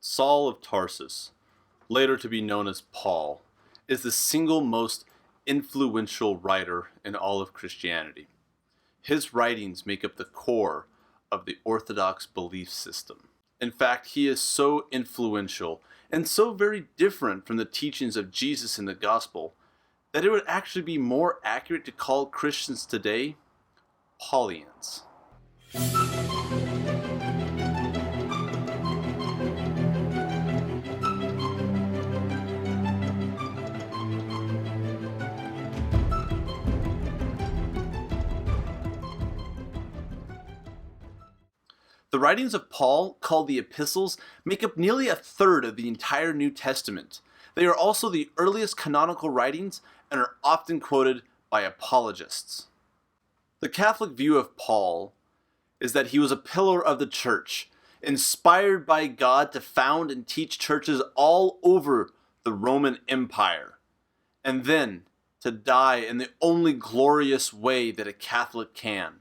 Saul of Tarsus, later to be known as Paul, is the single most influential writer in all of Christianity. His writings make up the core of the Orthodox belief system. In fact, he is so influential and so very different from the teachings of Jesus in the gospel that it would actually be more accurate to call Christians today Paulians. The writings of Paul, called the epistles, make up nearly a third of the entire New Testament. They are also the earliest canonical writings and are often quoted by apologists. The Catholic view of Paul is that he was a pillar of the church, inspired by God to found and teach churches all over the Roman Empire, and then to die in the only glorious way that a Catholic can,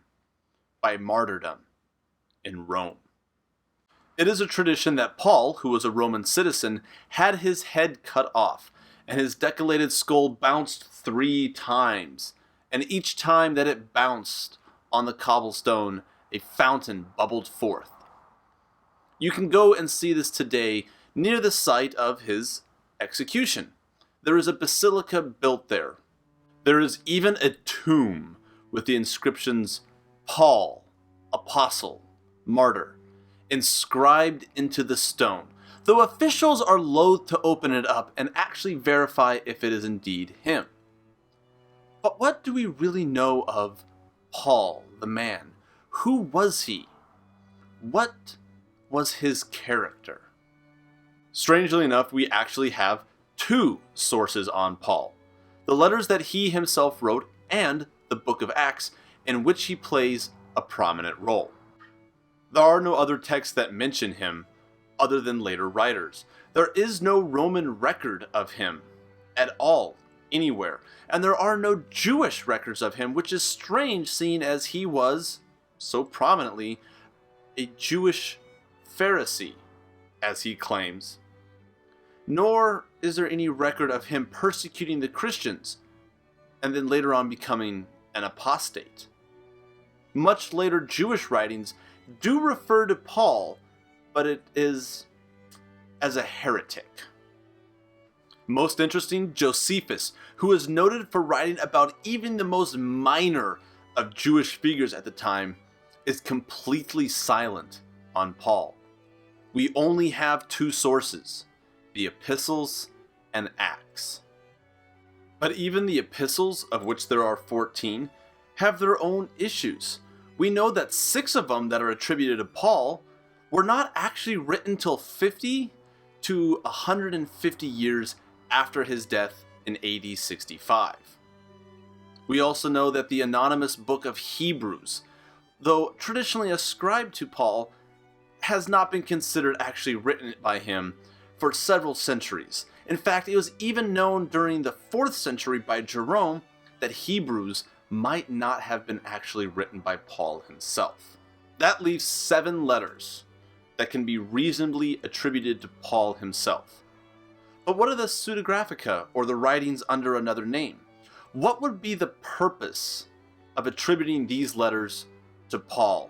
by martyrdom in Rome. It is a tradition that Paul, who was a Roman citizen, had his head cut off, and his decollated skull bounced 3 times, and each time that it bounced on the cobblestone, a fountain bubbled forth. You can go and see this today near the site of his execution. There is a basilica built there. There is even a tomb with the inscriptions Paul, Apostle, Martyr, inscribed into the stone, though officials are loath to open it up and actually verify if it is indeed him. But what do we really know of Paul, the man? Who was he? What was his character? Strangely enough, we actually have 2 sources on Paul: the letters that he himself wrote and the book of Acts, in which he plays a prominent role. There are no other texts that mention him other than later writers. There is no Roman record of him at all, anywhere, and there are no Jewish records of him, which is strange seeing as he was, so prominently, a Jewish Pharisee, as he claims. Nor is there any record of him persecuting the Christians, and then later on becoming an apostate. Much later Jewish writings do refer to Paul, but it is as a heretic. Most interesting, Josephus, who is noted for writing about even the most minor of Jewish figures at the time, is completely silent on Paul. We only have 2 sources, the epistles and Acts. But even the epistles, of which there are 14, have their own issues. We know that 6 of them that are attributed to Paul were not actually written till 50 to 150 years after his death in AD 65. We also know that the anonymous book of Hebrews, though traditionally ascribed to Paul, has not been considered actually written by him for several centuries. In fact, it was even known during the 4th century by Jerome that Hebrews might not have been actually written by Paul himself. That leaves 7 letters that can be reasonably attributed to Paul himself. But what are the pseudographica, or the writings under another name? What would be the purpose of attributing these letters to Paul?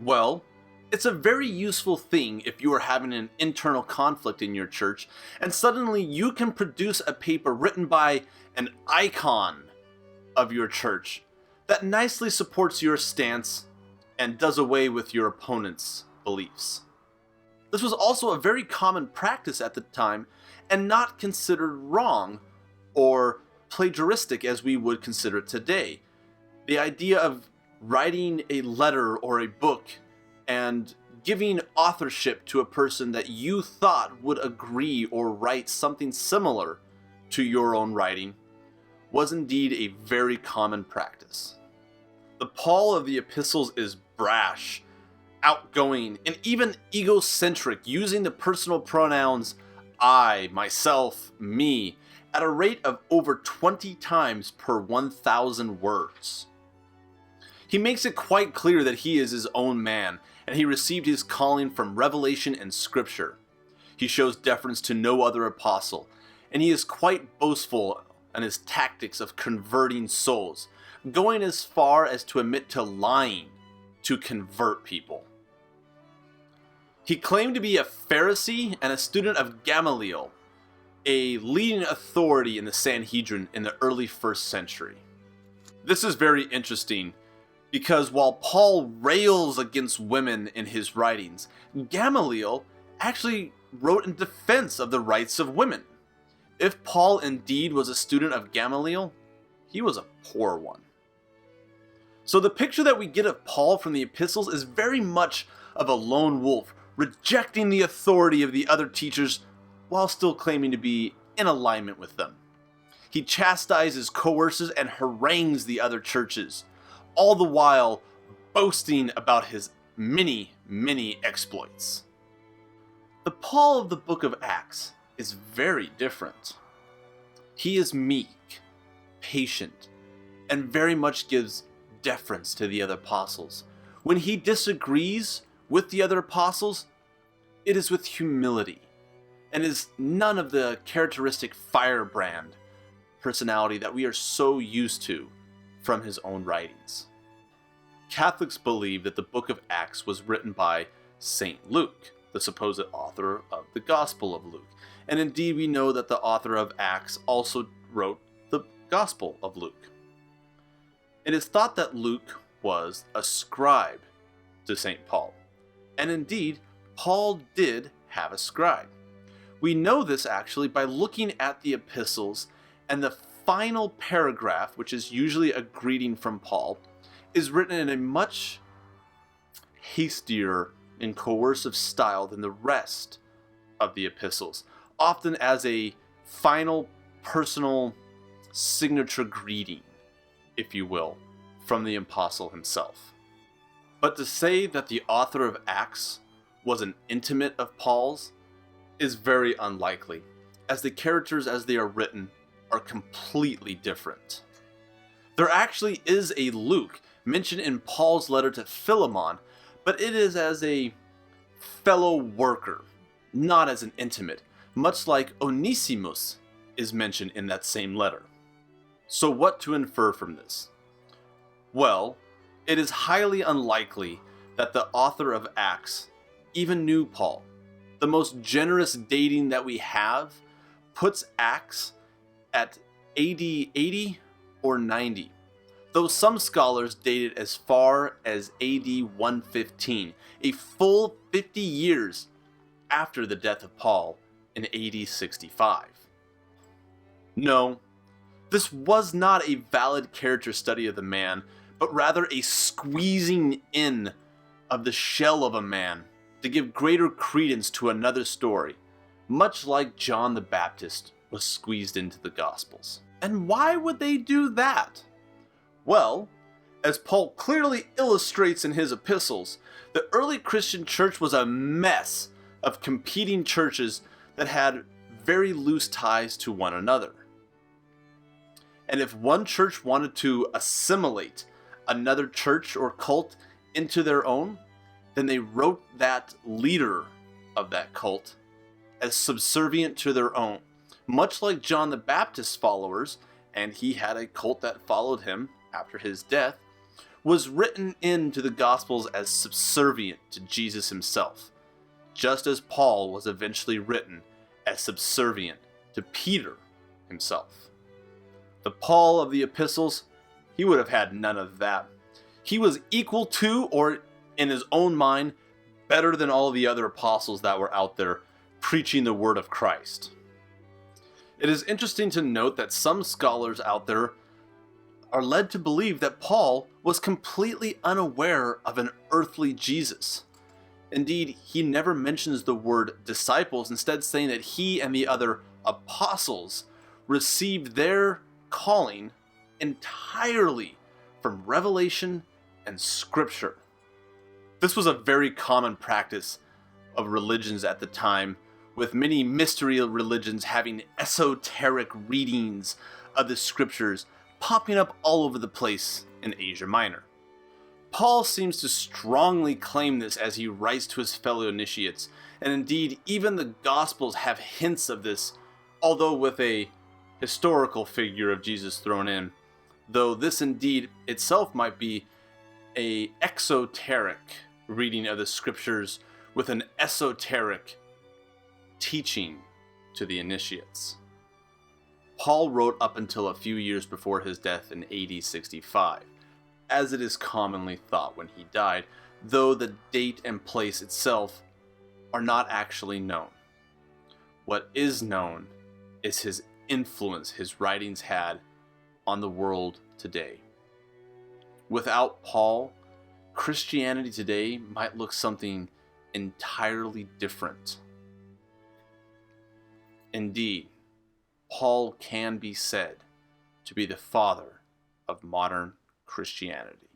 Well, it's a very useful thing if you are having an internal conflict in your church, and suddenly you can produce a paper written by an icon of your church that nicely supports your stance and does away with your opponent's beliefs. This was also a very common practice at the time and not considered wrong or plagiaristic as we would consider it today. The idea of writing a letter or a book and giving authorship to a person that you thought would agree or write something similar to your own writing was indeed a very common practice. The Paul of the epistles is brash, outgoing, and even egocentric, using the personal pronouns I, myself, me, at a rate of over 20 times per 1,000 words. He makes it quite clear that he is his own man, and he received his calling from revelation and scripture. He shows deference to no other apostle, and he is quite boastful in his tactics of converting souls, going as far as to admit to lying to convert people. He claimed to be a Pharisee and a student of Gamaliel, a leading authority in the Sanhedrin in the early 1st century. This is very interesting because while Paul rails against women in his writings, Gamaliel actually wrote in defense of the rights of women. If Paul indeed was a student of Gamaliel, he was a poor one. So the picture that we get of Paul from the epistles is very much of a lone wolf, rejecting the authority of the other teachers while still claiming to be in alignment with them. He chastises, coerces, and harangues the other churches, all the while boasting about his many, many exploits. The Paul of the book of Acts is very different. He is meek, patient, and very much gives deference to the other apostles. When he disagrees with the other apostles, it is with humility, and is none of the characteristic firebrand personality that we are so used to from his own writings. Catholics believe that the book of Acts was written by Saint Luke, the supposed author of the Gospel of Luke. And indeed, we know that the author of Acts also wrote the Gospel of Luke. It is thought that Luke was a scribe to St. Paul. And indeed, Paul did have a scribe. We know this actually by looking at the epistles, and the final paragraph, which is usually a greeting from Paul, is written in a much hastier and coercive style than the rest of the epistles, often as a final personal signature greeting, if you will, from the apostle himself. But to say that the author of Acts was an intimate of Paul's is very unlikely, as the characters as they are written are completely different. There actually is a Luke mentioned in Paul's letter to Philemon, but it is as a fellow worker, not as an intimate, much like Onesimus is mentioned in that same letter. So what to infer from this? Well, it is highly unlikely that the author of Acts even knew Paul. The most generous dating that we have puts Acts at AD 80 or 90, though some scholars date it as far as AD 115, a full 50 years after the death of Paul in AD 65. No, this was not a valid character study of the man, but rather a squeezing in of the shell of a man to give greater credence to another story, much like John the Baptist was squeezed into the Gospels. And why would they do that? Well, as Paul clearly illustrates in his epistles, the early Christian church was a mess of competing churches that had very loose ties to one another. And if one church wanted to assimilate another church or cult into their own, then they wrote that leader of that cult as subservient to their own, much like John the Baptist's followers, and he had a cult that followed him after his death, was written into the Gospels as subservient to Jesus himself, just as Paul was eventually written as subservient to Peter himself. The Paul of the epistles, he would have had none of that. He was equal to, or in his own mind, better than all the other apostles that were out there preaching the word of Christ. It is interesting to note that some scholars out there are led to believe that Paul was completely unaware of an earthly Jesus. Indeed, he never mentions the word disciples, instead saying that he and the other apostles received their calling entirely from revelation and scripture. This was a very common practice of religions at the time, with many mystery religions having esoteric readings of the scriptures popping up all over the place in Asia Minor. Paul seems to strongly claim this as he writes to his fellow initiates, and indeed even the Gospels have hints of this, although with a historical figure of Jesus thrown in, though this indeed itself might be a exoteric reading of the scriptures with an esoteric teaching to the initiates. Paul wrote up until a few years before his death in AD 65, as it is commonly thought when he died, though the date and place itself are not actually known. What is known is his influence his writings had on the world today. Without Paul, Christianity today might look something entirely different. Indeed, Paul can be said to be the father of modern Christianity.